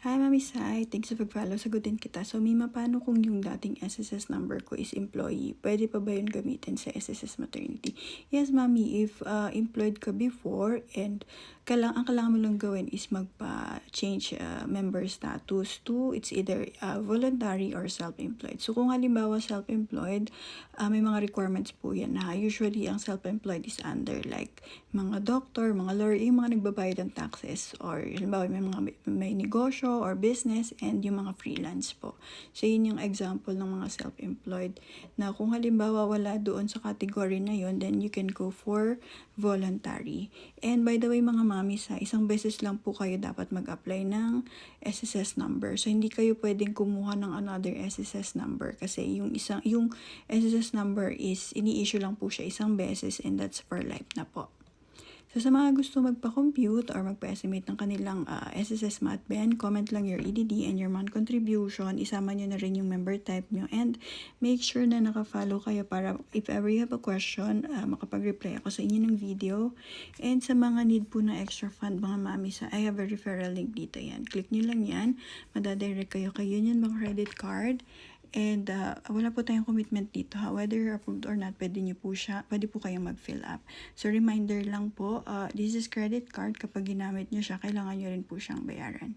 Hi, Mami Sai. Thanks sa pag-follow. Sagutin kita. So, Mima, paano kung yung dating SSS number ko is employee? Pwede pa ba yun gamitin sa SSS maternity? Yes, Mami. If employed ka before and ang kailangan mo lang gawin is magpa-change member status to it's either voluntary or self-employed. So, kung halimbawa self-employed, may mga requirements po yan na usually ang self-employed is under like mga doctor, mga lawyer, yung mga nagbabayad ng taxes or halimbawa may negosyo or business and yung mga freelance po. So, yun yung example ng mga self-employed na kung halimbawa wala doon sa category na yun, then you can go for voluntary. And by the way, mga mami, sa isang beses lang po kayo dapat mag-apply ng SSS number. So, hindi kayo pwedeng kumuha ng another SSS number kasi yung SSS number is ini-issue lang po siya isang beses and that's for life na po. So, sa mga gusto magpa-compute or magpa-estimate ng kanilang SSS MatBen, comment lang your EDD and your month contribution. Isama nyo na rin yung member type nyo and make sure na naka-follow kayo para if ever you have a question, makapag-reply ako sa inyo ng video. And sa mga need po na extra fund, mga mami, I have a referral link dito yan. Click nyo lang yan. Madadirect kayo kay Union Bank Credit Card. And wala po tayong commitment dito ha. Whether you're approved or not, pwede po kayong mag-fill up. So reminder lang po, this is credit card. Kapag ginamit nyo siya, kailangan nyo rin po siyang bayaran.